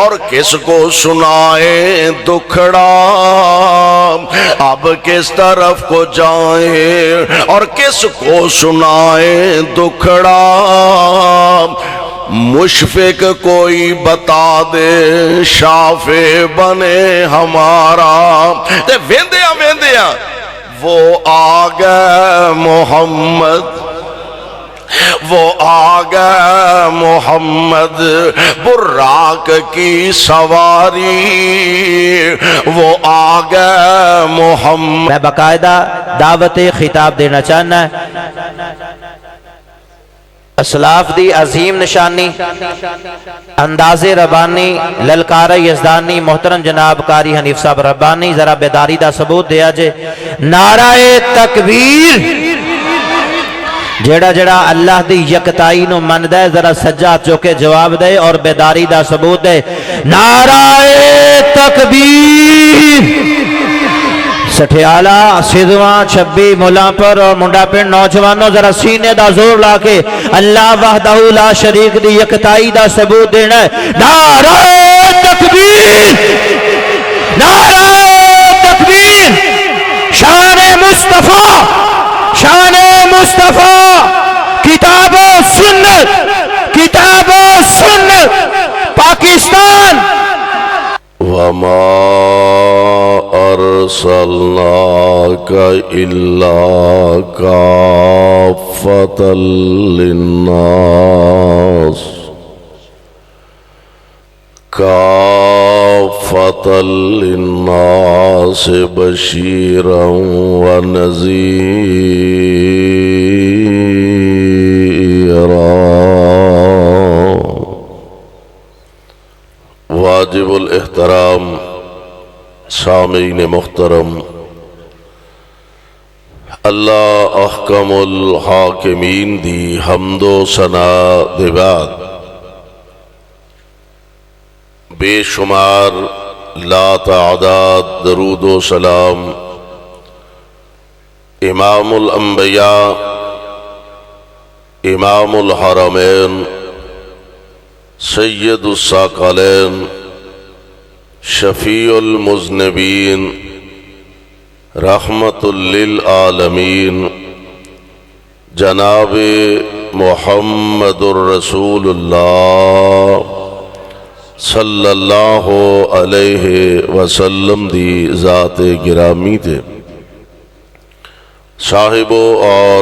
اور کس کو سنائے دکھڑا، اب کس طرف کو جائیں اور کس کو سنائے دکھڑا، مشفق کوئی بتا دے شافع بنے ہمارا۔ تے ویندیاں ویندیاں وہ آ گئے محمد، وہ آ گئے محمد براق کی سواری، وہ آ گئے محمد۔ میں باقاعدہ دعوت خطاب دینا چاہنا ہے۔ اسلاف دی عظیم نشانی، انداز ربانی، للکار یزدانی، محترم جناب قاری حنیف صاحب ربانی ذرا بیداری دا ثبوت دیا جے۔ نعرہ تکبیر، جیڑا جیڑا اللہ دی یکتائی نو من دے ذرا سجا چوکے جواب دے اور بیداری دا ثبوت دے۔ نعرہ تکبیر۔ سٹھیالہ، سیدواں، چھبی، ملا پر اور منڈا پنڈ نوجوانوں ذرا سینے دا زور لا کے اللہ وحدہ لا شریک دی یکتائی دا ثبوت دینا ہے۔ نعرہ تکبیر، نعرہ تکبیر، شان مصطفیٰ، شان مصطفیٰ، کتاب و سنت، کتاب و سنت، پاکستان۔ وما أرسلناك إلا كافة للناس، كافة للناس بشيرا ونذيرا۔ واجب الاحترام سامعین محترم، اللہ احکم الحاکمین دی حمد و ثنا دے بعد بے شمار لا تعداد درود و سلام امام الانبیاء، امام الحرمین، سید الثقلین، شفیع المذنبین، رحمت للعالمین، جناب محمد الرسول اللہ صلی اللہ علیہ وسلم دی ذات گرامی تے صاحبوں اور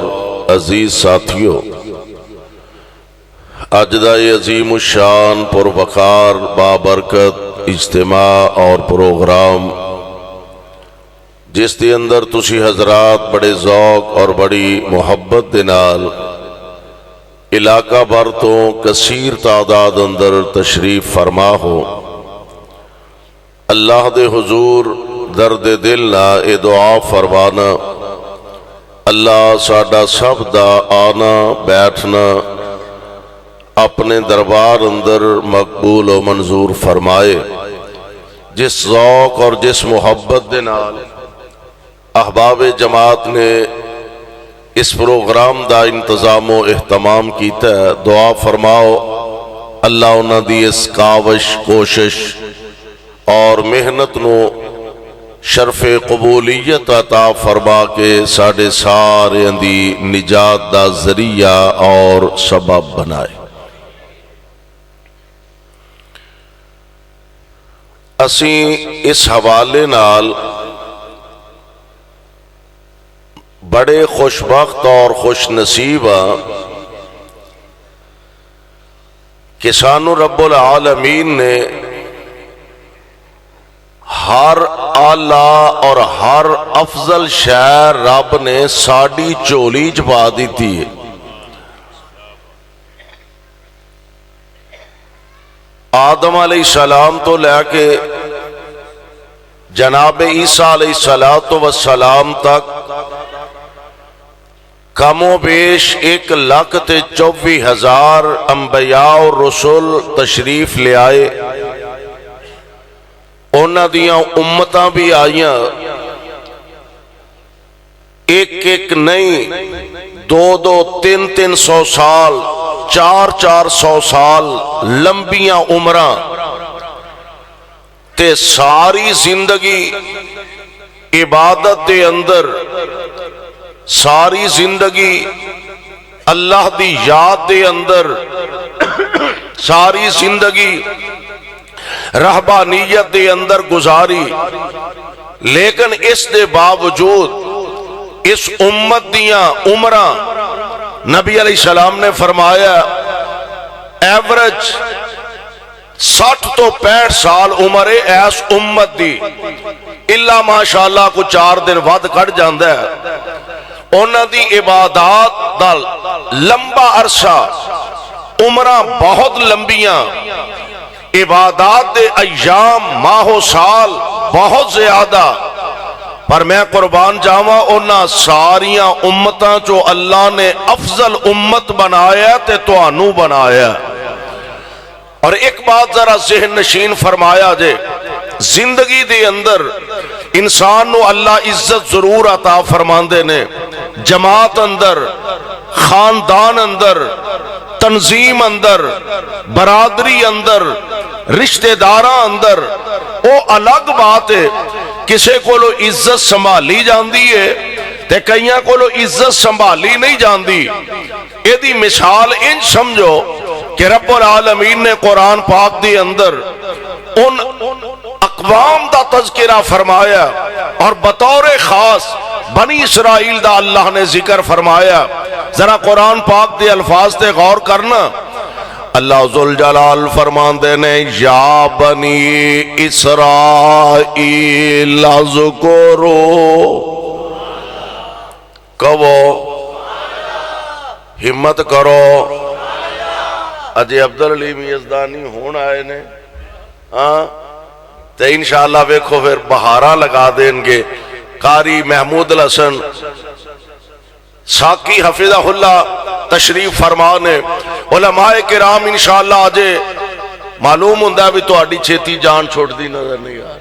عزیز ساتھیوں، اج دا یہ عظیم الشان پروقار بابرکت اجتماع اور پروگرام جس دے اندر تسی حضرات بڑے ذوق اور بڑی محبت دے نال علاقہ بھر تو کثیر تعداد اندر تشریف فرما ہو، اللہ دے حضور درد دل نہ اے دعا فرمانا، اللہ ساڈا سب دا آنا بیٹھنا اپنے دربار اندر مقبول و منظور فرمائے۔ جس ذوق اور جس محبت دے نال احباب جماعت نے اس پروگرام دا انتظام و اہتمام کیتا ہے، دعا فرماؤ اللہ انہاں دی اس کاوش، کوشش اور محنت نو شرف قبولیت عطا فرما کے ساڑے سارے دی نجات دا ذریعہ اور سبب بنائے۔ اسیں اس حوالے نال بڑے خوشبخت اور خوش نصیب ہاں کہ سانو رب العالمین نے ہر اعلیٰ اور ہر افضل شے رب نے ساڑی چولی چپا دیتی ہے۔ آدم علیہ السلام تو لے کے جناب عیسیٰ علیہ السلام تک کم و بیش 1,24,000 انبیاء اور رسول تشریف لے آئے، انہاں دیاں امتاں بھی آئیاں، ایک ایک نہیں 200-300 سال 400 سال لمبیاں عمراں تے ساری زندگی عبادت دے اندر، ساری زندگی اللہ دی یاد دے اندر، ساری زندگی رہبانیت دے اندر گزاری، لیکن اس دے باوجود اس امت دیاں عمراں نبی علیہ السلام نے فرمایا ایوریج 60 تو 65 سال عمر ایس امت دی، اللہ ماشاءاللہ کو 4 دن ود کٹ جاندہ ہے، انہاں دی عبادات دا لمبا عرصہ، عمرہ بہت لمبیاں، عبادات دے ایام ماہ و سال بہت زیادہ، پر میں قربان جاواں انہاں ساریاں امتاں جو اللہ نے افضل امت بنایا تے توانو بنایا۔ اور ایک بات ذرا ذہن نشین فرمایا جے، زندگی دے اندر انسان نو اللہ عزت ضرور عطا فرماندے نے، جماعت اندر، خاندان اندر، تنظیم اندر، برادری اندر، رشتہ داراں اندر، او الگ بات ہے، کسے کو لو عزت سنبھالی جاندی ہے تے کئیاں کو لو عزت سنبھالی نہیں جاندی۔ ایدی مثال ان سمجھو کہ رب العالمین نے قرآن پاک دی اندر ان اقوام دا تذکرہ فرمایا اور بطور خاص بنی اسرائیل دا اللہ نے ذکر فرمایا۔ ذرا قرآن پاک دے الفاظ تے غور کرنا، اللہ ذوالجلال فرماندے نے یا بنی اسرائیل اذکرو، کہو ہمت کرو، اجے عبدالعلیم یزدانی ہون آئے نے، ہاں تو انشاءاللہ ویکھو پھر بہارا لگا دیں گے۔ قاری محمود الحسن ساکی حفظہ اللہ تشریف فرمانے، علماء کرام انشاءاللہ آجے معلوم ہوندہ بھی تو آڈی چھیتی جان چھوڑ دی نظر نہیں آئے،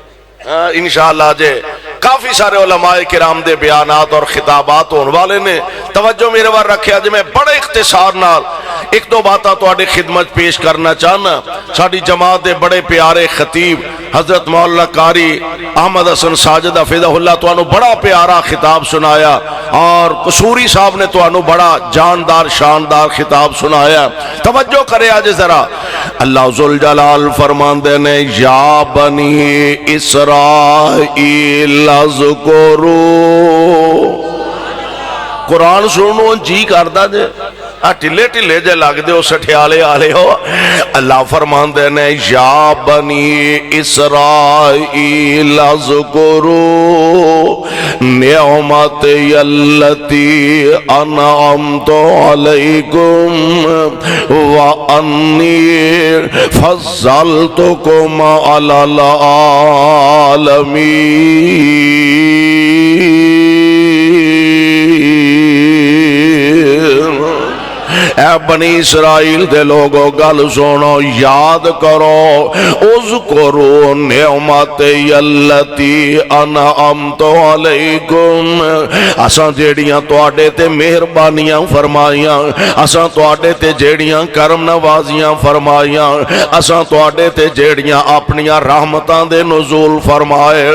انشاءاللہ آجے کافی سارے علماء کرام دے بیانات اور خطابات ہونے والے نے، توجہ میرے بار رکھے آج میں بڑے اختصار نال ایک دو باتاں تو آڈے خدمت پیش کرنا چاہنا۔ ساڑی جماعت دے بڑے پیارے خطیب حضرت مولانا قاری احمد حسن ساجد حفظہ اللہ تو انہوں بڑا پیارا خطاب سنایا، اور قصوری صاحب نے تو انہوں بڑا جاندار شاندار خطاب سنایا۔ توجہ کرے آج ذرا، اللہ ذوالجلال فرماندے نے یا بنی اسرائیل اذکرو، قرآن سنو جی کردہ جے ٹلے ٹلے جے لگ دے ہو سٹھیالے آلے ہو۔ اللہ فرماندے نے یا بنی اسرائیل اذکرو نعمتی اللتی انعمت علیکم وانی فضلتکم علی العالمین۔ اے بنی اسرائیل دے لوگو گل سنو، یاد کرو، اذکرو نعمتی اللتی انعمت علیکم، اساں جیڑیاں تواڈے تے مہربانیاں فرمائیاں، اساں تواڈے تے جیڑیاں کرم نوازیاں فرمائیاں، اساں تواڈے تے جیڑیاں اپنیاں رحمتاں دے نزول فرمائے۔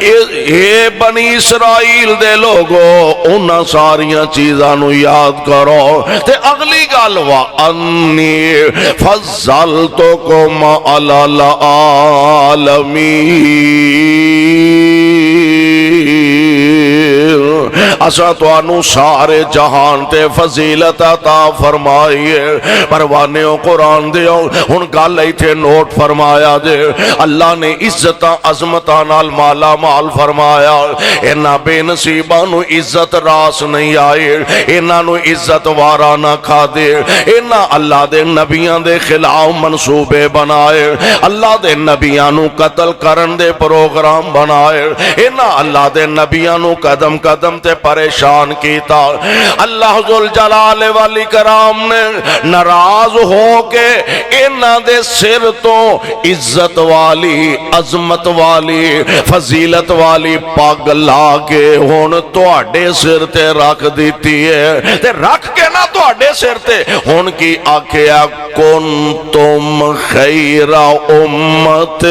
اے بنی اسرائیل دے لوگو انہاں ساریاں چیزاں نو یاد کرو، تے اگلی گل وَأَنِّي فَضَّلْتُكُمْ عَلَى الْعَالَمِينَ، اساں توانو سارے جہان تے فضیلت عطا فرمائیے۔ پروانیوں قرآن دیو ہن گل ایتھے نوٹ فرمایا جے، اللہ نے عزتاں عظمتاں نال مالا مال فرمایا، انہاں بے نصیباں نو عزت راس نہیں آئے، انہاں نو عزت وارا نہ کھا دے، انہاں اللہ دے نبیاں دے خلاف منصوبے بنائے، اللہ دے نبیاں نو قتل کرن دے پروگرام بنائے، انہاں اللہ دے نبیاں نو قدم قدم تے پریشان کیتا۔ اللہ ذوالجلال والاکرام نے ناراض ہو کے انہاں دے سر تو عزت والی، عظمت والی، فضیلت والی پگ لا کے ہن تواڈے سر تے رکھ دیتی ہے، تے رکھ کے نہ تواڈے سر تے ہن کی آکھیا کنتم خیر امت۔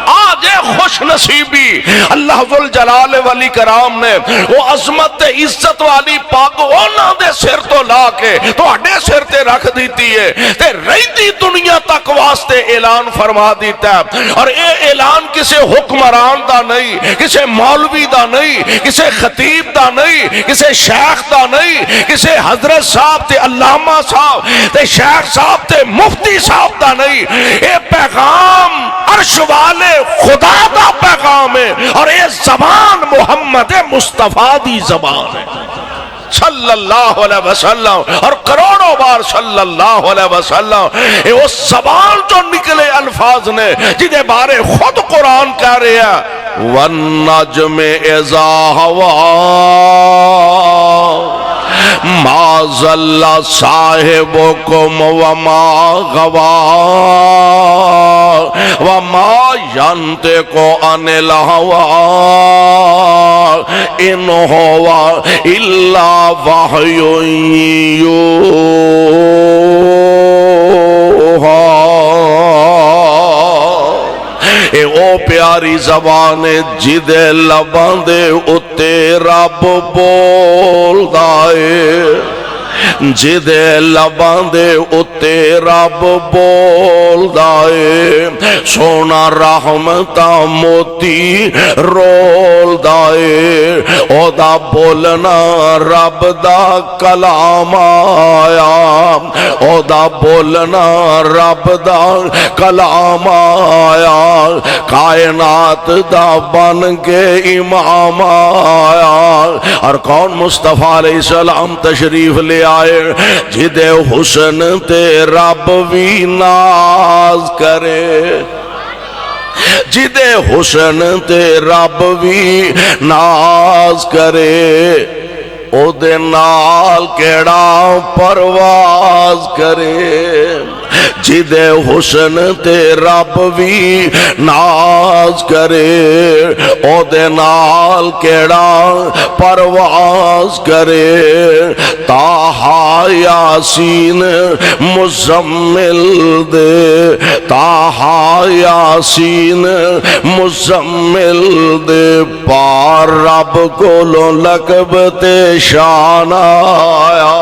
آج خوش نصیبی اللہ ذوالجلال والاکرام نے وہ عظمت عزت والی پاگ انہاں دے سر تو لا کے تواڈے سر تے رکھ دیتی ہے تے رہتی دنیا تک واسطے اعلان فرما دیتا ہے۔ اور اے اعلان کسے حکمران دا نہیں، کسے مولوی دا نہیں، کسے خطیب دا نہیں، کسے شیخ دا نہیں، کسے حضرت صاحب تے علامہ صاحب تے شیخ صاحب تے مفتی صاحب دا نہیں، اے پیغام عرش والے خدا دا پیغام ہے، اور یہ زبان محمد مصطفیٰ دی زبان ہے صلی اللہ علیہ وسلم، اور کروڑوں بار صلی اللہ علیہ وسلم۔ یہ وہ زبان جو نکلے الفاظ نے جنہیں بارے خود قرآن کہہ رہے ہیں وَالنَّجْمِ إِذَا هَوَىٰ ما ضل صاحبكم وما غوى وما ينطق عن الهوى إن هو إلا وحي يوحى۔ اے او پیاری زبان جدے لباں دے اتے رب بولدا اے، جدے لباں دے اتے رب بولدا اے، سونا رحمتاں موتی رولدا اے، او دا بولنا رب دا کلام آیا، او دا بولنا رب دا کلام آیا، کائنات دا بن کے امام آیا۔ اور کون مصطفیٰ علیہ السلام تشریف لے آئے جدے حسن تے رب بھی ناز کرے، جدے حسن تے رب بھی ناز کرے، او دے نال کیڑا پرواز کرے، جدے حسن تے رب بھی ناز کرے، او دے نال کیڑا پرواز کرے۔ تاہا یاسین مزمل دے، تاہا یاسین مزمل دے، پار رب کولوں لقب تے شان آیا۔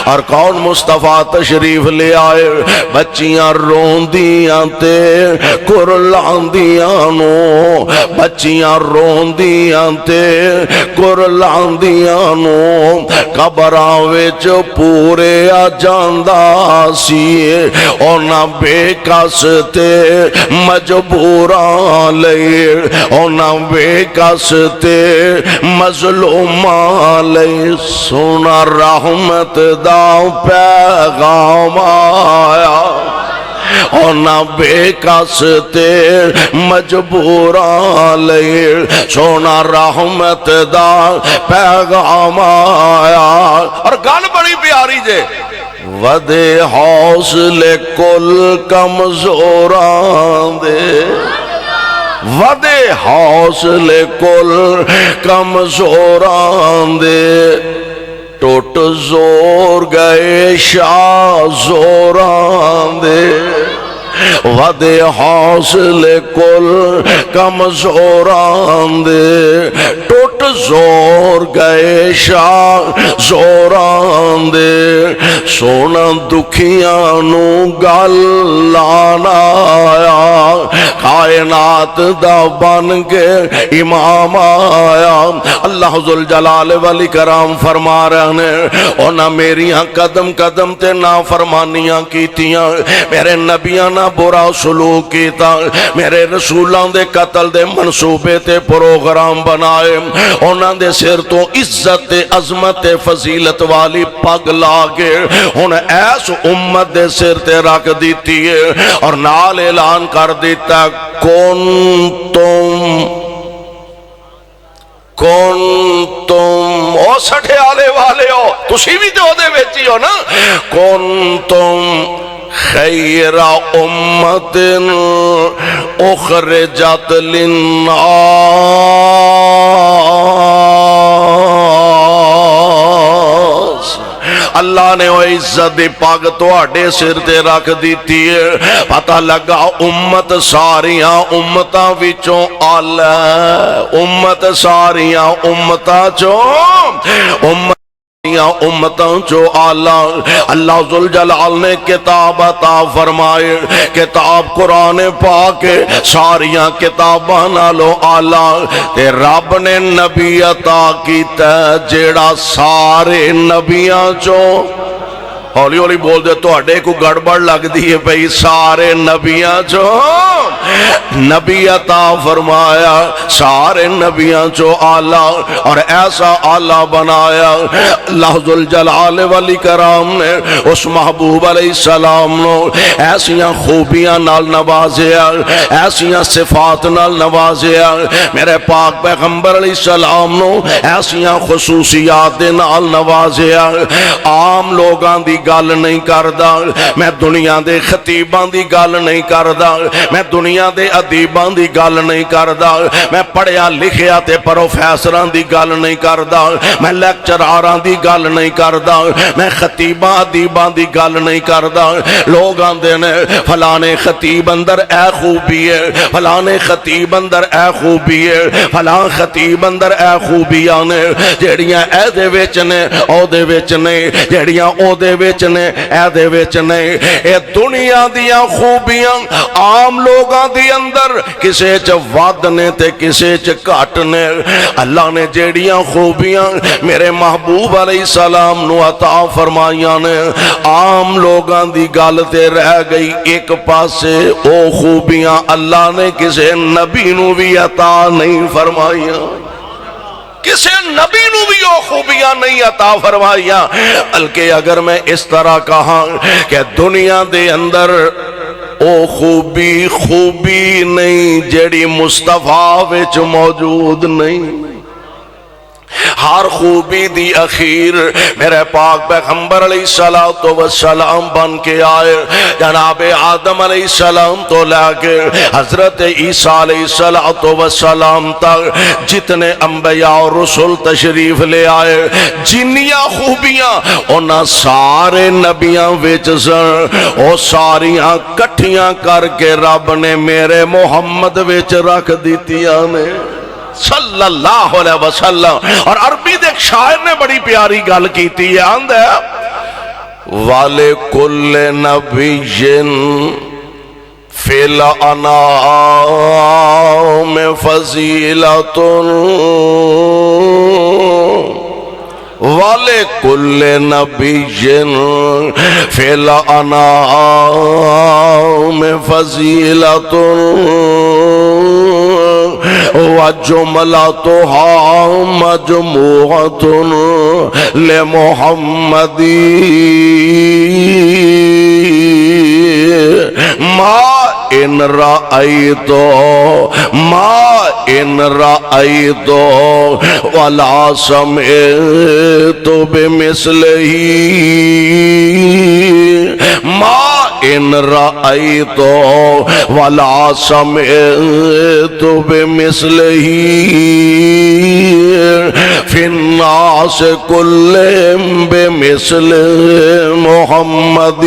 اور کون مصطفیٰ تشریف لے آئے بچیاں روندیاں تے کرلاندیاں نو، بچیاں روندیاں تے کرلاندیاں نو، قبراں وچ پورے آ جاندا سی، اونا بے کس تے مجبوراں لئی، اونا بے کس تے مظلوماں لئی، سونا رحمت دا پیغام آیا، اونا بے کس تے مجبوراں لئی، سونا رحمت دا پیغام آیا۔ اور گل بڑی پیاری جے ودے حوصلے کل کمزوراں دے، ودے حوصلے کل کمزوراں دے، ٹوٹ زور گئے شاہ زوراں دے، ودے حوصلے کل کمزوراں دے، ٹوٹ زور گئے شاہ زوراں دے، سونا دکھیاں نو گل لانا آیا، کائنات دا بن کے امام آیا۔ اللہ ذوالجلال والاکرام فرما رہے ہیں اونا میریاں قدم قدم تے نافرمانیاں کیتیاں، میرے نبیاں نہ برا سلوک کیتا، میرے رسولان دے قتل دے منصوبے تے پروگرام بنائے، انہاں دے سر تو عزت عظمت فضیلت والی پگ لاگے ہن ایس امت دے سر تے رکھ دیتی ہے، اور نال اعلان کر دیتا کون تم کنتم او سٹھے آلے والے ہو تسی بھی تو دے وچ ہی ہو نا کنتم خیر امت اخرجت للناس اللہ نے وہ عزت دی پگ تواڈے سر تے رکھ دیتی ہے پتہ لگا امت ساریاں امتاں وچوں اعلی امت ساریاں امتاں چوں امتاں جو آلہ اللہ ذوالجلال نے کتاب عطا فرمائے کتاب قرآن پاک ساریاں کتاباں نالو آلہ تے رب نے نبی عطا کیتا جیڑا سارے نبیاں جو ہولی ہولی بول دے تو اڈے کو گڑبڑ لگ دیئے بھئی سارے نبیاں جو نبی عطا فرمایا سارے نبیاں جو آلہ اور ایسا آلہ بنایا اللہ ذوالجلال والاکرام نے اس محبوب علیہ السلام نو ایسیاں خوبیاں نال نوازیا ایسیاں صفات نال نوازیا میرے پاک پیغمبر علیہ السلام نو ایسیاں خصوصیات نال نوازیا عام لوگاں دی گل نہیں کردا میں دنیا دے خطیباں دی گل نہیں کردا میں دنیا دے ادیباں دی گل نہیں کردا میں پڑھیا لکھیا تے پروفیسراں دی گل نہیں کردا میں لیکچراراں دی گل نہیں کردا میں خطیباں ادیباں دی گل نہیں کردا لوگ آندے نے فلانے خطیب اندر اے خوبی ہے فلانے خطیب اندر اے خوبی ہے فلاں خطیب اندر اے خوبیاں نے جیڑیاں اے دے وچ نے او دے وچ نے جیڑیاں او دے وچ نے اے دے وچ نے اے دنیا دیاں خوبیاں عام لوگاں دی اندر کسے چ ود نے تے کسے چ گھٹ نے اللہ نے جیڑیاں خوبیاں میرے محبوب علیہ السلام نو عطا فرمائیاں نے عام لوگاں دی گل تے رہ گئی ایک پاسے او خوبیاں اللہ نے کسے نبی نو بھی عطا نہیں فرمائیاں کسے نبی نو بھی وہ خوبیاں نہیں عطا فرمائیاں بلکہ اگر میں اس طرح کہاں کہ دنیا دے اندر او خوبی نہیں جیڑی مصطفیٰ وچ موجود نہیں ہر خوبی دی اخیر میرے پاک پیغمبر علیہ السلام بن کے آئے جناب آدم علیہ السلام تو لے کے حضرت عیسیٰ علیہ السلام تک جتنے انبیاء اور رسول تشریف لے آئے جنیاں خوبیاں انہاں سارے نبیاں وچ سن او ساریاں کٹھیاں کر کے رب نے میرے محمد وچ رکھ دیتیاں نے صلی اللہ علیہ وسلم اور عربی دے ایک شاعر نے بڑی پیاری گل کیتی ہے آندہ والے کل نبی فی الانام فضیلت والے کل نبی فی الانام فضیلت وجملتها مجموعة لمحمد ما ان رأيت ولا سمعت بمثله ما ان رأيت ولا سمعت بمثله في الناس كلهم بمثل محمد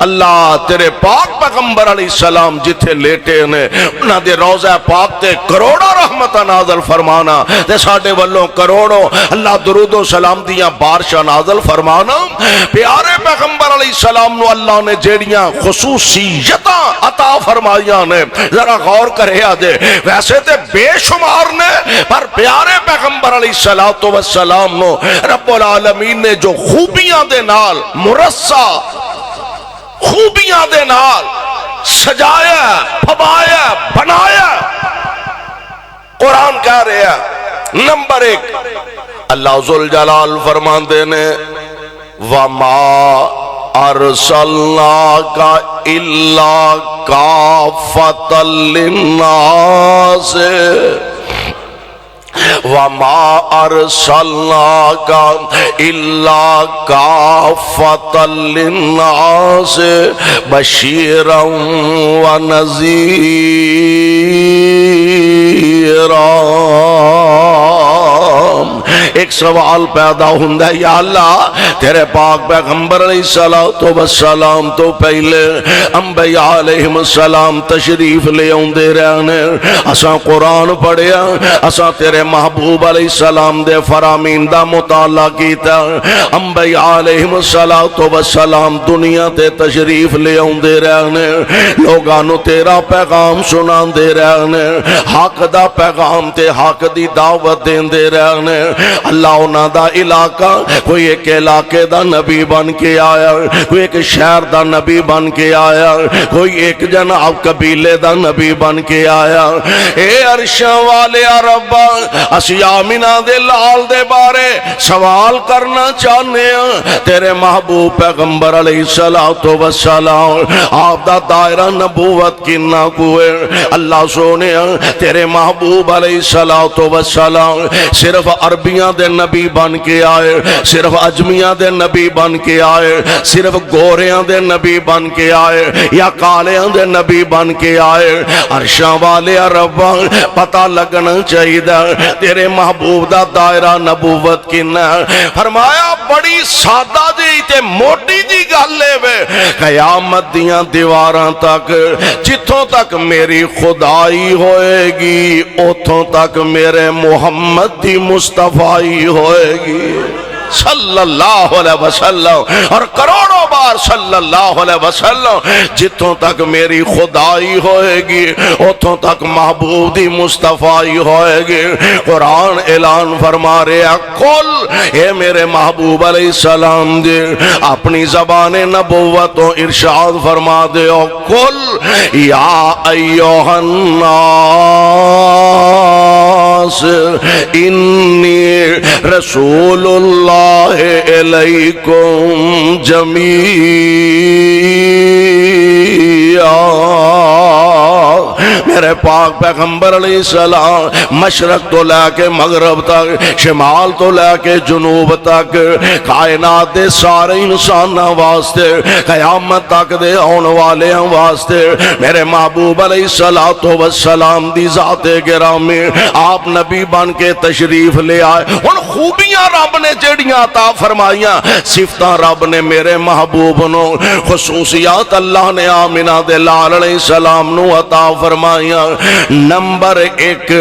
اللہ تیرے پاک پیغمبر علیہ السلام جتھے لیٹے نے انہاں دے روضہ پاک تے کروڑوں رحمتہ نازل فرمانا تے ساڑھے والوں کروڑوں اللہ درود و سلام دیاں بارشاں نازل فرمانا پیارے پیغمبر علیہ السلام نو اللہ نے جیڑیاں خصوصیتاں عطا فرمائیاں نے ذرا غور کرے آجے ویسے تے بے شمار نے پر پیارے پیغمبر علیہ السلام نو رب العالمین نے جو خوبیاں دے نال مرصع خوبیاں دے نال سجایا پھبایا بنایا قرآن کہہ رہے ہیں نمبر ایک اللہ ذوالجلال فرمان دینے وَمَا أَرْسَلْنَاكَ إِلَّا کافۃ للناس وما ارسلناک الا کافۃ للناس بشیرا ونذیرا۔ ایک سوال پیدا ہوندا ہے، یا اللہ تیرے پاک پیغمبر علیہ الصلوۃ والسلام تو پہلے انبیاء علیہم السلام تشریف لے اوندے رہنے، اساں قرآن پڑھیا، اساں تیرے محبوب علیہ السلام دے فرامین دا مطالعہ کیتا، انبیاء علیہم السلام دنیا تے تشریف لے اوندے رہنے، لوگاں نو تیرا پیغام سناندے رہنے، حق دا پیغام تے حق دی دعوت دیندے رہنے۔ اللہ انہاں دا علاقہ کوئی ایک علاقے دا نبی بن کے آیا، کوئی ایک شہر دا نبی بن کے آیا، کوئی ایک جناب قبیلے دا نبی بن کے آیا۔ اے عرشاں والے ربا، اسی آمینہ دے لال دے بارے سوال کرنا چاہنے ہیں، تیرے محبوب پیغمبر علیہ الصلوۃ والسلام آپ دا دائرہ نبوت کنا کوئے؟ اللہ سونے تیرے محبوب علیہ الصلوۃ والسلام صرف عربیاں دے نبی بن کے آئے، صرف اجمیاں دے نبی بن کے آئے، صرف گوریاں دے نبی بن کے آئے یا کالیاں دے نبی بن کے آئے؟ عرشاں والے ربا پتہ لگنا چاہیے تیرے محبوب دا دائرہ نبوت کنا ہے۔ فرمایا بڑی سادہ جی تے موٹی جی گل ہے، قیامت دیاں دیواراں تک جتھوں تک میری خدائی ہوئے گی اتھوں تک میرے محمد دی مصطفیٰ ہوئے گی صلی اللہ علیہ وسلم، اور کروڑوں بار صلی اللہ علیہ وسلم۔ جتوں تک میری خدائی ہوئے گی اتوں تک محبوب دی مصطفیٰ ہوئے گی۔ قرآن اعلان فرما رہا کل اے میرے محبوب علیہ السلام دے اپنی زبان نبوت و ارشاد فرما دے کل یا ایوہ الناس انی رسول اللہ علیکم جمیعا۔ میرے پاک پیغمبر علیہ السلام مشرق تو لے کے مغرب تک، شمال تو لے کے جنوب تک، کائنات دے سارے انسان واسطے، قیامت تک دے آن والے واسطے میرے محبوب علیہ السلام دی ذات گرامی آپ نبی بن کے تشریف لے آئے۔ ان خوبیاں رب نے جڑیاں عطا فرمائیاں، صفتاں رب نے میرے محبوب نو، خصوصیات اللہ نے آمینہ دے لال علیہ السلام نو عطا فرمائیاں۔ نمبر ایک،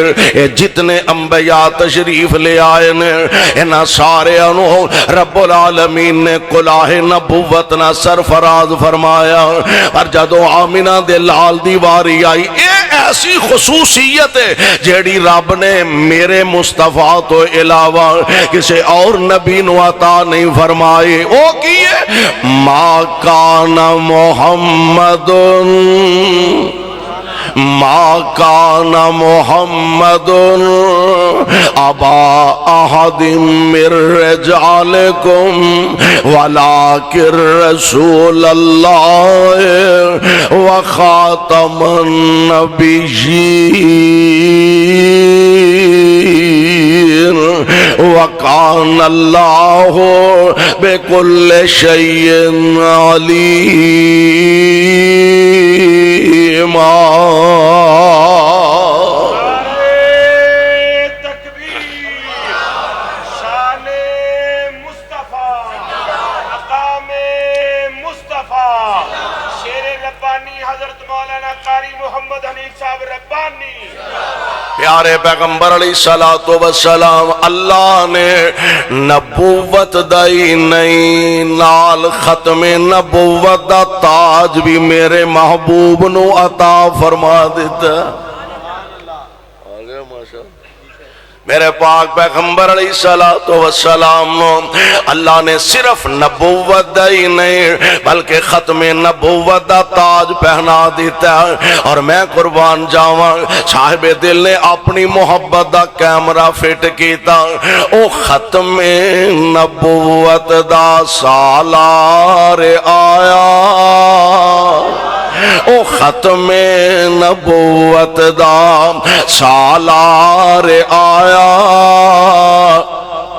جتنے انبیاء تشریف لے آئے نے انہاں سارے انو رب العالمین نے کلاہ نبوت نہ سرفراز فرمایا، اور جدو آمینہ دے لال دی واری آئی اے ایسی خصوصیت ہے جیڑی رب نے میرے مصطفیٰ تو علاوہ کسی اور نبی نو عطا نہیں فرمائی۔ او کیے ما کان محمد ما کان محمد ابا احد من رجالکم ولکن رسول اللہ وخاتم النبیین وکان اللہ بکل شیء علیم۔ پیارے پیغمبر علیہ السلام اللہ نے نبوت دائی نہیں، نال ختم نبوت دا تاج بھی میرے محبوب نو عطا فرما دیتا۔ میرے پاک پیغمبر علیہ السلام اللہ نے صرف نبوت دائی نہیں بلکہ ختم نبوت دا تاج پہنا دیتا ہے۔ اور میں قربان جاواں صاحب دل نے اپنی محبت دا کیمرہ فٹ کیتا، او ختم نبوت دا سالار آیا او ختم نبوت دا سالار آیا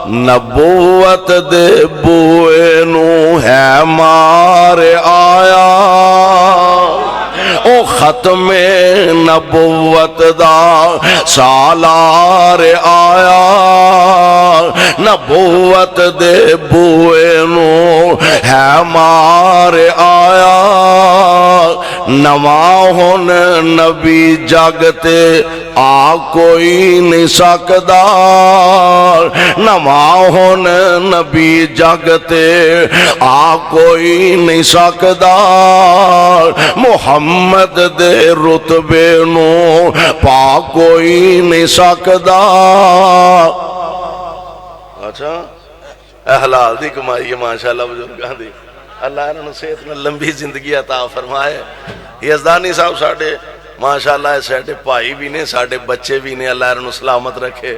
نبوت دے بوئے نو ہے مار آیا او ختم نبوت دا سالار آیا نبوت دے بوئے نو ہے مار آیا نواں ہن نبی جگتے آ کوئی نہیں سکدا نواں ہن نبی جگتے آ کوئی نہیں سکدا محمد دے رتبے نو پا کوئی نہیں سکدا اچھا احلال دی کمائی ہے ماشاءاللہ بزرگاں دی اللہ انہوں نے صحت میں لمبی زندگی عطا فرمائے یزدانی صاحب ساڑھے ماشاءاللہ ساڑھے پائی بھی نے ساڑھے بچے بھی نے اللہ انہوں سلامت رکھے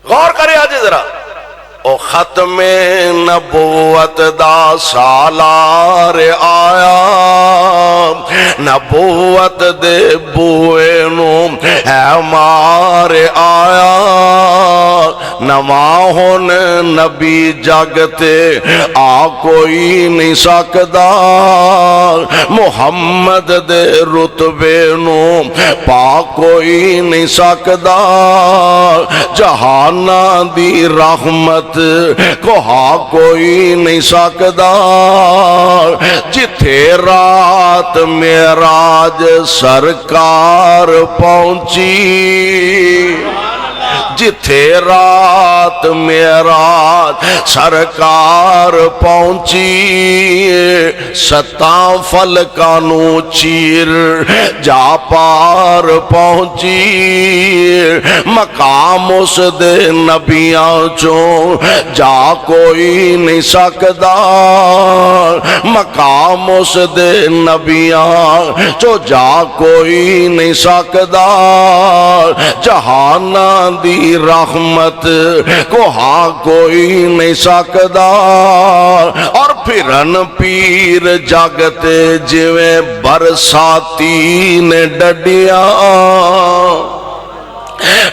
غور کرے آجے ذرا او ختم نبوت دا سالار آیا نبوت دے بوئے نو ہے مار آیا نواں ہن نبی جگتے آ کوئی نہیں سکدا محمد دے رتبے نو پا کوئی نہیں سکدا جہاناں دی رحمت کو ہاں کوئی نہیں سکدا جتھے رات معراج سرکار پہنچی جتھے رات معراج سرکار پہنچی ستاں فلکانو چیر جا پار پہنچی مقام اس دے نبیاں چوں جا کوئی نہیں سکدا مقام اس دے نبیاں چوں جا کوئی نہیں سکدا جہاناں دی رحمت کو ہاں کوئی نہیں سکدا اور پھرن پیر جگتے جویں برساتی نے ڈڈیاں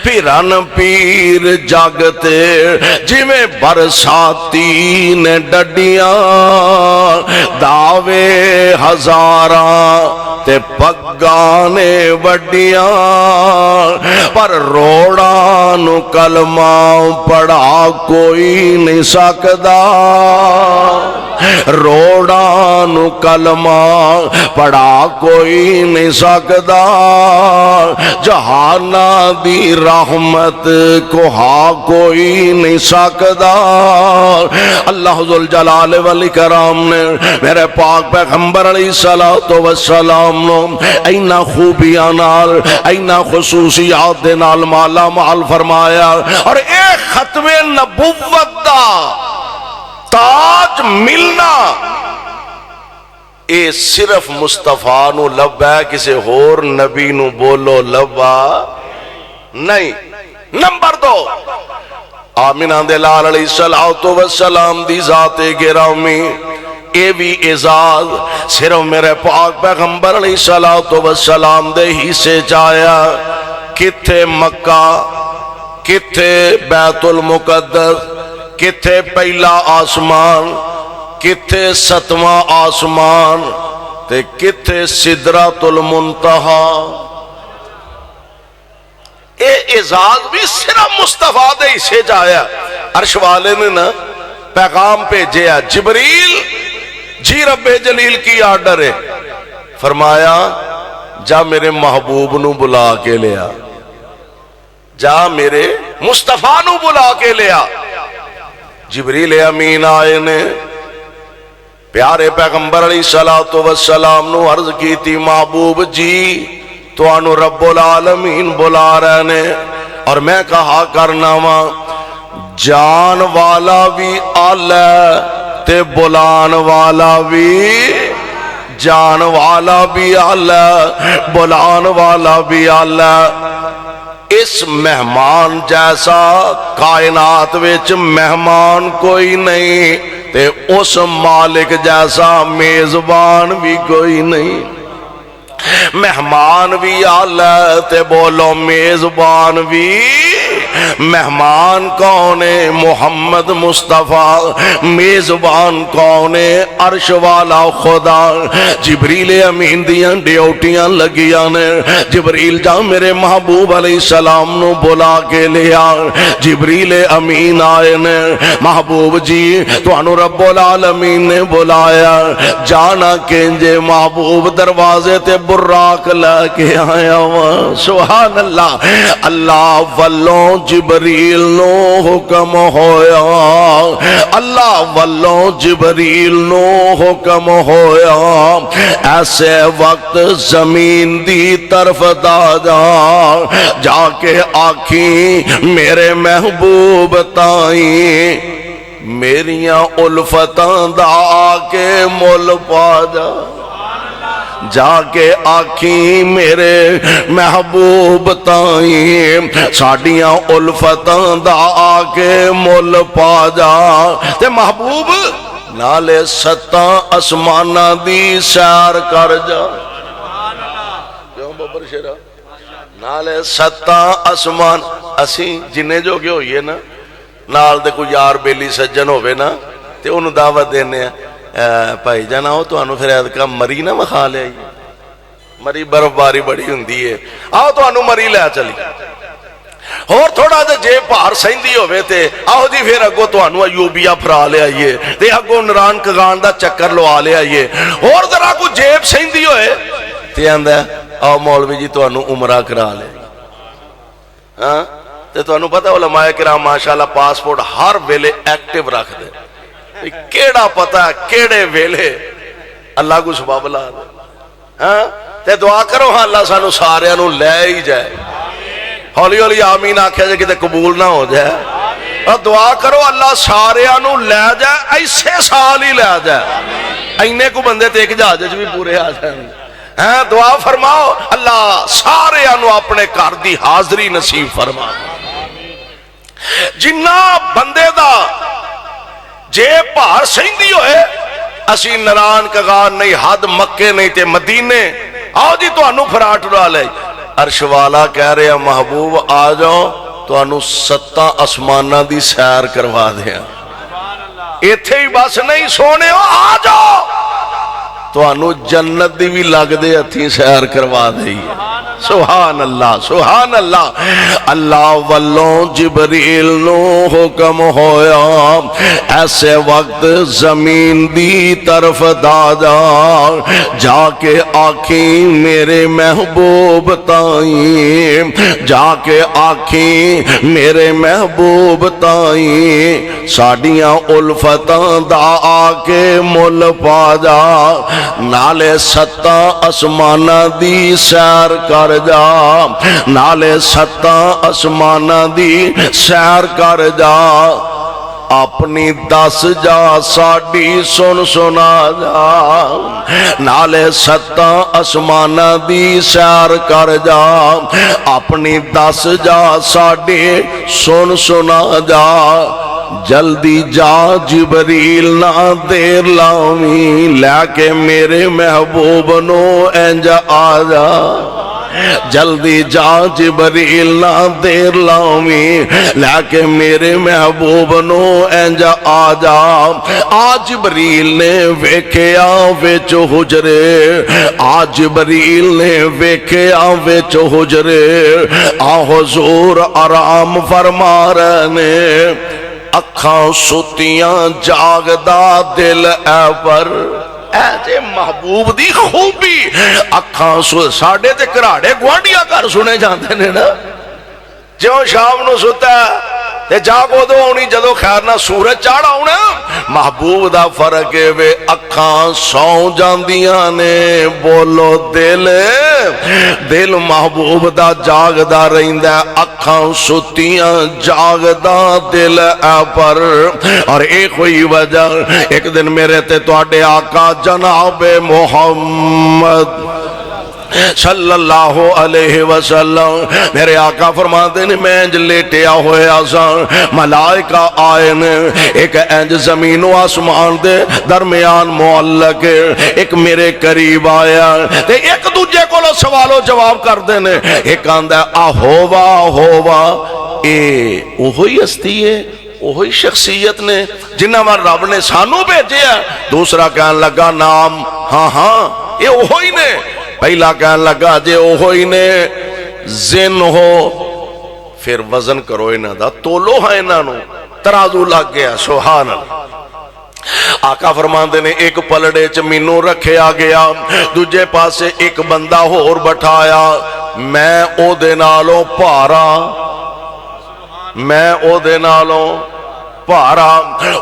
پھرن پیر جگتے جویں برساتی نے ڈڈیاں دعوے ہزاراں تے پگانے وڈیاں پر روڑاں نو کلمہ پڑھا کوئی نہیں سکدا روڑاں نو کلمہ پڑھا کوئی نہیں سکدا جہاناں دی رحمت کو ہاں کوئی نہیں سکدا اللہ ذوالجلال والاکرام نے میرے پاک پیغمبر علیہ الصلوۃ والسلام اینا خوبیاں نال اینا خصوصیات دے نال مالا مال فرمایا اور ایک ختم نبوت دا تاج ملنا اے صرف مصطفیٰ نو لبا ہے کسے ہور نبی نو بولو لبا نہیں نمبر 2 آمینہ دے لال علیہ السلام دی ذات گرامی اے بھی اعزاز صرف میرے پاک پیغمبر علیہ السلام دے ہی سے جایا کتھے مکہ کتھے بیت المقدس کتھے پہلا آسمان کتھے 7واں آسمان تے کتھے سدرۃ المنتہا اے اعزاز بھی صرف مصطفیٰ دے ہی سے جایا عرش والے نے نا پیغام بھیجے جبریل جی رب جلیل کی آرڈر ہے فرمایا جا میرے محبوب نو بلا کے لیا جا میرے مصطفیٰ نو بلا کے لیا جبریل امین آئے نے پیارے پیغمبر علیہ السلام نو عرض کی تھی محبوب جی تو انو رب العالمین بلا رہے نے اور میں کہا کرنا ماں جان والا بھی آلہ تے بلان والا بھی جان والا بھی آلہ بلان والا بھی آلہ اس مہمان جیسا کائنات وچ مہمان کوئی نہیں تے اس مالک جیسا میزبان بھی کوئی نہیں. مہمان بھی آلہ تے بولو میزبان بھی. مہمان کون ہے؟ محمد مصطفیٰ. میزبان کون ہے؟ عرش والا خدا. جبریل امین دیاں ڈیوٹیاں لگیاں نے. جبریل جا میرے محبوب علیہ السلام نو بلا کے لیا. جبریل امین آئے نے. محبوب جی تانوں رب العالمین نے بلایا. جانا کنجے محبوب دروازے تے براق لے کے آیا وا. سبحان اللہ. اللہ والوں جبریل نو حکم ہویا. اللہ والوں جبریل نو حکم ہویا. ایسے وقت زمین دی طرف جا کے آکھی میرے محبوب تائیں میریاں الفتاں دا آکے مول پا جا کے آکھی میرے محبوب تائیں ساڑیاں الفتاں دا آکے مول پا جا. تے محبوب نالے ستاں اسمانہ دی سیر کر جا. کیوں ببر شیرہ نالے ستاں اسمان اسی جنہیں جو گئے ہوئیے نا نال دے کوئی یار بیلی سجن ہوئے نا تے انہوں دعوت دینے ہیں بھائی جانا ہو تو انہوں پھر ایدکا مری نہ مخا لے آئیے. مری برف باری بڑی ہندی ہے. آؤ تو انہوں مری لے چلی اور تھوڑا دے جے پار سہندی ہوئے تے آؤ جی پھر اگو تو انہوں ایوبیا پھرا لے آئیے تے اگو نران کگان دا چکر لو آ لے آئیے اور ذرا کو جیب سہندی ہوئے تے اندہ آؤ مولوی جی تو انہوں عمرہ کرا لے. ہاں تے تو انہوں پتا علماء کرام ماشاءاللہ پاسپورٹ ہر ویلے ایکٹیو رکھ دے. کیڑا پتا کیڑے ویلے اللہ کو سبب لا دے. ہاں تے دعا کرو ہاں اللہ سانو سارے انہوں لے ہی جائے. ہولی ہولی آمین آکھے جائے کتے قبول نہ ہو جائے. اور دعا کرو اللہ سارے انہوں لے جائے ایسے سال ہی لے جائے. اینے کو بندے تے ایک جہاز بھی پورے آ جائیں. ہاں دعا فرماؤ اللہ سارے انہوں اپنے گھر دی حاضری نصیب فرما. جنہ بندے دا جے پار سہندی ہوئے اسی نران کگان نہیں حد مکے نہیں تے مدینے آؤ جی تو انہوں فراٹ را لے. عرش والا کہہ رہے ہیں محبوب آ جاؤ تو انہوں ستاں اسمانہ دی سیر کروا دیا. ایتھے ہی بس نہیں سونے ہو آ جاؤ تو انہوں جنت دی بھی لگ دے اتھی سیر کروا دے. سبحان اللہ سبحان اللہ. اللہ والوں جبریل نو حکم ہویا ایسے وقت زمین دی طرف جا کے آکھی میرے محبوب تائیں جا کے آکھی میرے محبوب تائیں ساڑیاں الفتاں دا آکے مل پا جا. نالے ستاں اسمانہ دی سیر کر جا. نالے ستاں اسمانہ دی سیر کر جا. اپنی دس جا ساڑی سن سنا جا. نالے ستاں اسمانہ دی سیر کر جا. اپنی دس جا ساڑی سن سنا جا. جلدی جا جبریل نہ دیر لاویں لے کے میرے محبوب نو انج آ جا. جلدی جا جبریل نہ دیر لاویں لے کے میرے محبوب نو انج آ جا. آج جبریل نے ویکھیا وچ حجرے. آج جبریل نے ویکھیا وچ حجرے. آ حضور آرام فرما رہے نے اکھاں ستیاں جاگدا دل اے پر. اے جے محبوب دی خوبی اکھاں ساڑے تے کراڑے گوانڈیاں کر سنے جاندے نے نا. جو شام نو ستا تے جاگو دو ہونی جدو خیر نہ سورج چاڑا ہونا. محبوب دا فرق ہے وے اکھاں سو جاندیاں نے. بولو دل محبوب دا جاگ دا رہندہ اکھاں ستیاں جاگ دا دل اے پر. اور ایک ہوئی وجہ ایک دن میرے تے تو آڈے آقا جناب محمد صلی اللہ علیہ وسلم میرے آقا فرماتے ہیں میں انج لیٹیا ہویا سا ملائکہ آئے نے ایک انج زمین و آسمان دے درمیان معلق ایک میرے قریب آیا تے ایک دوجے کو سوال و جواب کر دینے ایک آندہ آہووا آہووا اے اوہی ہستی ہے وہی شخصیت نے جنہ مر رب نے سانو بھیجے ہے دوسرا کہنے لگا نام ہاں ہاں یہ وہی نے پہلا کہنے لگا جے وہی نے زن ہو پھر وزن کرو انہاں دا تولو ہے انہاں نو ترازو لگ گیا سبحان اللہ آقا فرماندے نے ایک پلڑے چ مینوں رکھیا گیا دوجے پاسے ایک بندہ ہور بٹھایا میں او دے نالوں بھارا میں او دے نالوں بھارا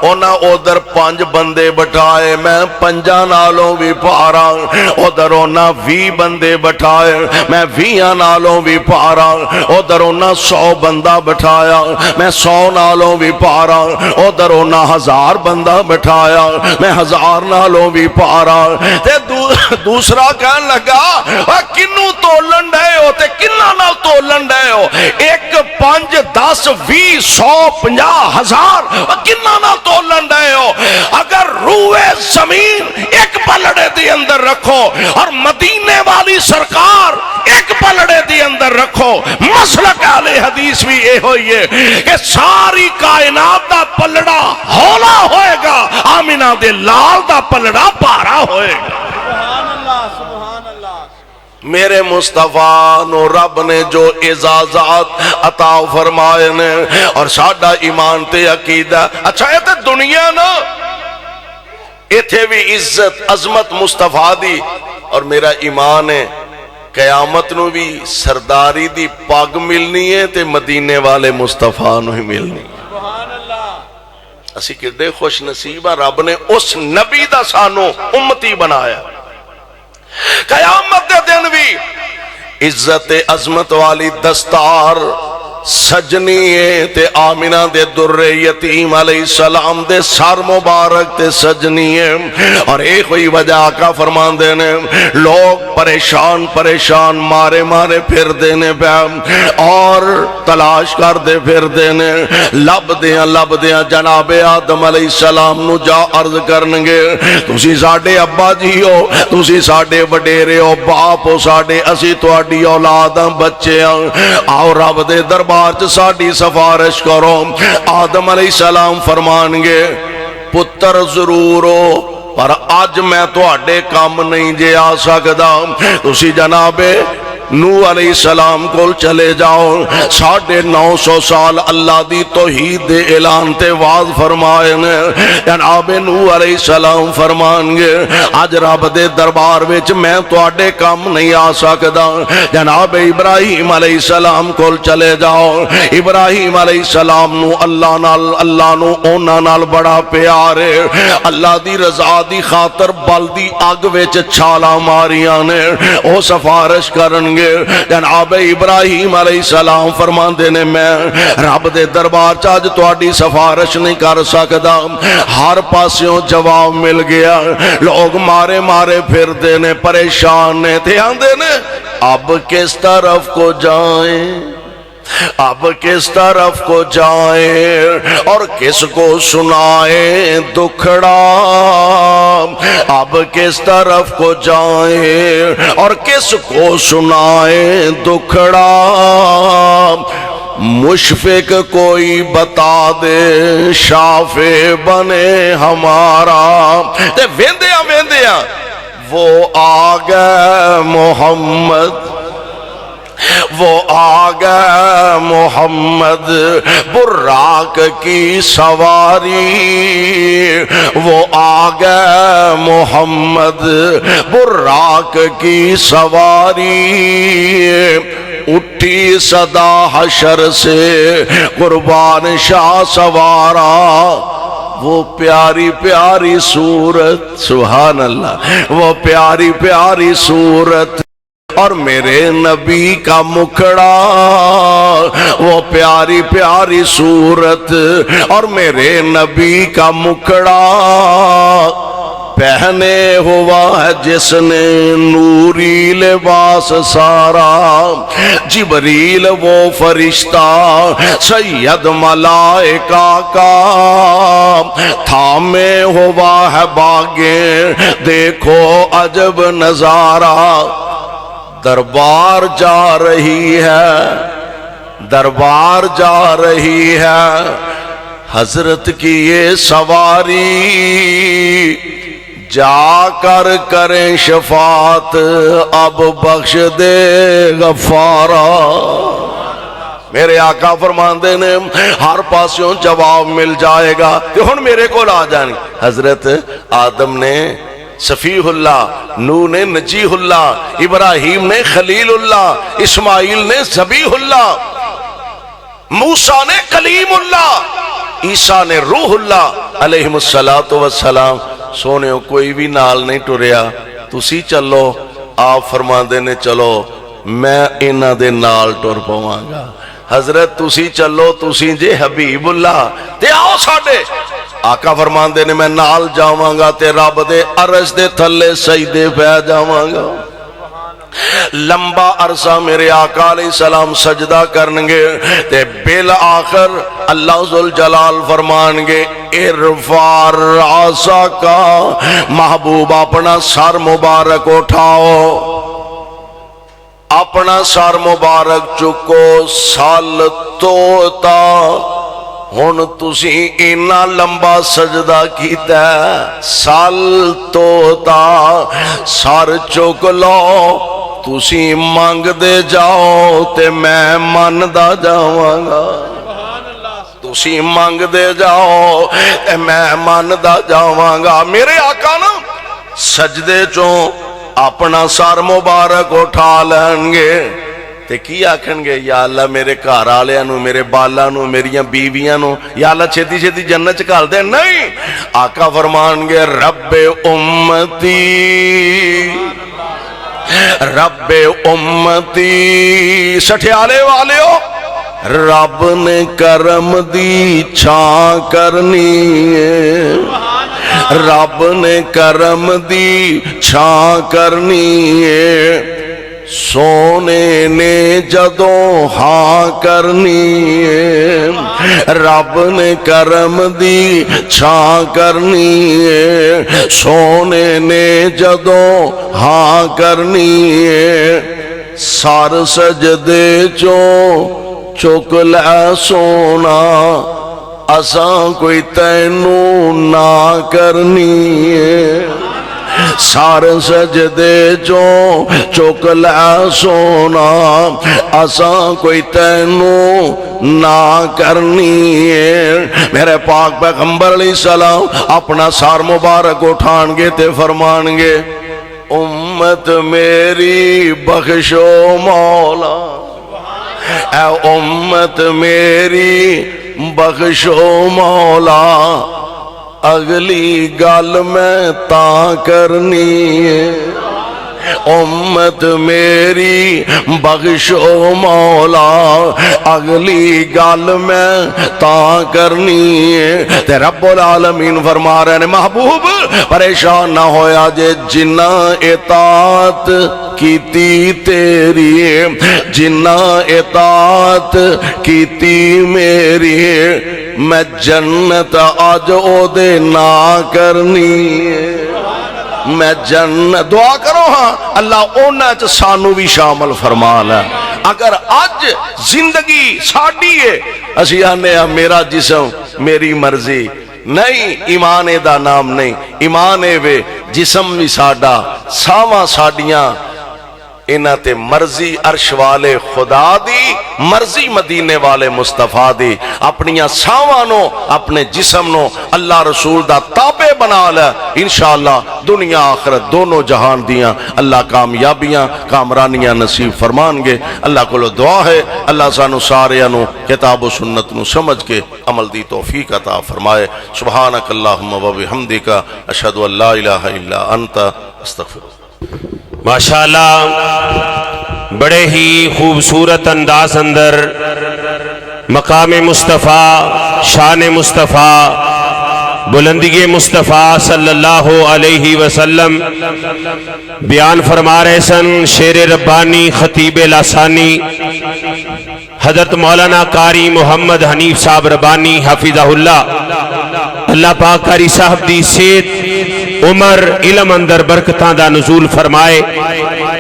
اونا ادھر 5 بندے بٹھائے میں 5 نالوں بھی بھارا ادھر اونا 20 بندے بٹھائے میں 20 نالوں بھی بھارا ادھر اونا 100 بندہ بٹھایا میں 100 نالوں بھی بھارا ادھر اونا 1000 بندہ بٹھایا میں 1000 نالوں بھی بھارا تے دوسرا کہنے لگا کنوں تولن ڈے ہو تے کنہ نال تولن ڈے ہو 1 5 10 20 100 50 1000 کنہ نہ تولن ڈے ہو اگر روئے زمین ایک پلڑے دی اندر رکھو اور مدینے والی سرکار ایک پلڑے دی اندر رکھو مسلک اہل حدیث بھی یہ ہوئی ہے کہ ساری کائنات دا پلڑا ہولا ہوئے گا آمینہ دے لال دا پلڑا بارا ہوئے گا میرے مصطفیٰ نو رب نے جو اعزازات عطا فرمائے نے اور ساڈا ایمان تے عقیدہ اچھا یہ تے دنیا نا ایتھے بھی عزت عظمت مصطفیٰ دی اور میرا ایمان ہے قیامت نو بھی سرداری دی پاگ ملنی ہے تے مدینے والے مصطفیٰ نو ہی ملنی اسی کردے خوش نصیبہ رب نے اس نبی دا سانو امتی بنایا قیامت دے دن بھی عزت عظمت والی دستار سجنی ہے تے آمینہ دے در یتیم علیہ السلام دے سار مبارک تے سجنی ہے اور ایک ہوئی وجہ آقا فرمان دینے لوگ پریشان پریشان مارے مارے پھر دینے پہ اور تلاش کر دے پھر دینے لب دیاں جناب آدم علیہ السلام نو جا عرض کرنگے تسی ساڑے ابا جی ہو تسی ساڑے وڈیرے ہو باپ ہو ساڑے اسی تو اڈی اولاداں بچے ہیں آؤ رب دے دربار ساڑی سفارش کرو آدم علیہ السلام فرمانگے پتر ضرور ہو پر آج میں تو اڈے کام نہیں جے آ سکدا تسی جناب نوح علیہ السلام کو چلے جاؤ 950 سال اللہ دی توحید دے اعلان تے واز فرمائے نے جناب نوح علیہ السلام فرمانگے آج رب دے دربار وچ میں تو اڈے کام نہیں آ سکدا جناب ابراہیم علیہ السلام کو چلے جاؤ ابراہیم علیہ السلام نو اللہ نو اونا نال بڑا پیار ہے اللہ دی رضا دی خاطر بل دی اگ وچ چھالا ماریاں نے او سفارش کرن جناب ابراہیم علیہ السلام فرمان دینے میں رب دے دربار چاج تو آڈی سفارش نہیں کر سکدا ہر پاسیوں جواب مل گیا لوگ مارے مارے پھر دینے پریشان نے تھے دینے اب کس طرف کو جائیں اب کس طرف کو جائیں اور کس کو سنائیں دکھڑا اب کس طرف کو جائیں اور کس کو سنائیں دکھڑا مشفق کوئی بتا دے شافع بنے ہمارا تے ویندیاں وہ آگئے محمد وہ آگئے محمد براق کی سواری وہ آگئے محمد براق کی سواری اٹھی صدا حشر سے قربان شاہ سوارا وہ پیاری پیاری صورت سبحان اللہ وہ پیاری پیاری صورت اور میرے نبی کا مکھڑا وہ پیاری پیاری صورت اور میرے نبی کا مکھڑا پہنے ہوا ہے جس نے نوری لباس سارا، جبریل وہ فرشتہ سید ملائکہ کا، تھامے ہوا ہے باغیں دیکھو عجب نظارہ، دربار جا رہی ہے، دربار جا رہی ہے، حضرت کی یہ سواری، جا کر کریں شفاعت اب بخش دے غفارا۔ میرے آقا فرماندے نے ہر پاسوں جواب مل جائے گا کہ ہن میرے کو آ جائیں۔ حضرت آدم نے صفیح اللہ، نوح نے نجیح اللہ، ابراہیم نے خلیل اللہ، اسماعیل نے ذبیح اللہ، موسیٰ نے کلیم اللہ، عیسیٰ نے روح اللہ علیہ السلام۔ سونے کوئی بھی نال نہیں ٹریا، تسی چلو، آپ فرماندے نے چلو میں انہاں دے نال ٹر پواں گا۔ حضرت تسی چلو، تسی جے حبیب اللہ تے آؤ ساڈے، آقا فرماندے نے میں نال جاواں گا تے رب دے عرش دے تھلے سجدے پہ جاواں گا۔ لمبا عرصہ میرے آقا علیہ السلام سجدہ کرنگے تے بالآخر اللہ ذوالجلال فرمانگے ارفع راسک کا، محبوب اپنا سر مبارک اٹھاؤ، اپنا سر مبارک چکو، سال توتا ہن تسی اینا لمبا سجدہ کیتا ہے، سال توتا سر چک لو، تسی مانگ دے جاؤ تے میں مندا جاواں گا، تسی مانگ دے جاؤ تے میں مندا جاواں گا۔ میرے آقا نا سجدے چوں اپنا سر مبارک اٹھا لیں گے تے کی آکھن گے، یا اللہ میرے گھر والےاں نو، میرے بالاں نو، میریاں بیویاں نو یا اللہ چھتی چھتی جنت چ گھل دے۔ نہیں، آقا فرمان گے رب امتی، رب امتی، سٹھیالے والے ہو، رب نے کرم دی چھاں کرنی ہے، رب نے کرم دی چھاں کرنی ہے، سونے نے جدوں ہاں کرنی ہے، رب نے کرم دی چھاں کرنی ہے، سونے نے جدوں ہاں کرنی ہے، سار سجدے چوں چک لے سونا، اساں کوئی تینوں نہ کرنی ہے، سار سجدے چوں چک لے سونا، اساں کوئی تینوں نہ کرنی ہے۔ میرے پاک پیغمبر علیہ السلام اپنا سار مبارک اٹھان گے تے فرمان گے امت میری بخشو مولا، اے امت میری بخشو مولا، اگلی گل میں تا کرنی ہے، امت میری بخشو مولا، اگلی گل میں تا کرنی ہے۔ تے رب العالمین فرما رہے ہیں محبوب پریشان نہ ہویا جے جنہ اطاعت کیتی تیری، جنہ اطاعت کیتی میری، میں جنت آج او دے نہ کرنی ہے، میں جنت دعا کرو ہاں اللہ اونا چ سانو بھی شامل فرما لے۔ اگر آج زندگی ساڑی ہے اسی آنے میرا جسم میری مرضی نہیں، ایمان دا نام نہیں، ایمان وے جسم بھی ساڑا، ساواں ساڑیاں انہاں تے مرضی عرش والے خدا دی، مرضی مدینے والے مصطفیٰ دی، اپنیاں ساوانوں اپنے جسم نو اللہ رسول دا تابع بنا لے، انشاءاللہ دنیا آخرت دونوں جہان دیاں اللہ کامیابیاں کامرانیاں نصیب فرمان گے۔ اللہ کو دعا ہے اللہ سانو ساریانو کتاب و سنت نو سمجھ کے عمل دی توفیق عطا فرمائے۔ سبحانک اللہم و بحمدک، اشہد ان لا الہ الا انت، استغفرک۔ ماشاءاللہ بڑے ہی خوبصورت انداز اندر مقام مصطفیٰ، شان مصطفیٰ بلندی مصطفیٰ صلی اللہ علیہ وسلم بیان فرما رہے سن شیر ربانی خطیب لسانی حضرت مولانا قاری محمد حنیف صاحب ربانی حفظہ اللہ پاک قاری صاحب دی صحت عمر علم اندر برکتاں دا نزول فرمائے.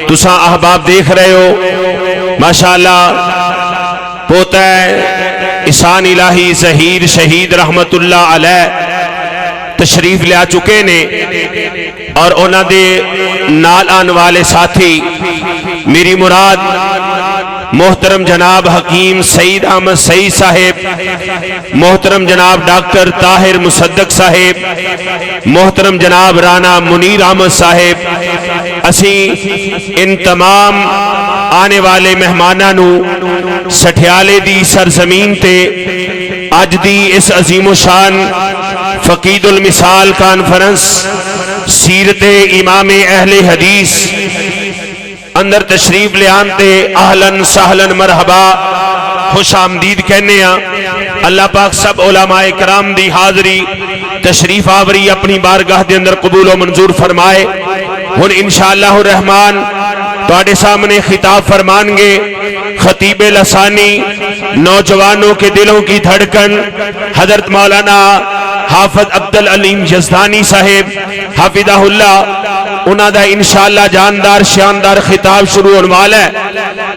تساں احباب دیکھ رہے ہو ماشاءاللہ پوتا ہے احسان الہی ظہیر شہید رحمت اللہ علیہ تشریف لیا چکے نے اور انہاں دے نال آن والے ساتھی میری مراد محترم جناب حکیم سعید احمد سعید صاحب، محترم جناب ڈاکٹر طاہر مصدق صاحب، محترم جناب رانا منیر احمد صاحب، اسی ان تمام آنے والے مہماناں نو سٹھیالے دی سرزمین تے اج دی اس عظیم و شان فقید المثال کانفرنس سیرت امام اہل حدیث اندر تشریف لے آنتے اہلاً سہلاً مرحبا خوش آمدید کہنے ہیں. اللہ پاک سب علماء کرام دی حاضری تشریف آوری اپنی بارگاہ دے اندر قبول و منظور فرمائے. ہن انشاءاللہ الرحمن تواڈے سامنے خطاب فرمان گے خطیب لسانی نوجوانوں کے دلوں کی دھڑکن حضرت مولانا حافظ عبدالعلیم یزدانی صاحب حافظہ اللہ، انہاں دا انشاءاللہ جاندار شاندار خطاب شروع ہونے والا ہے.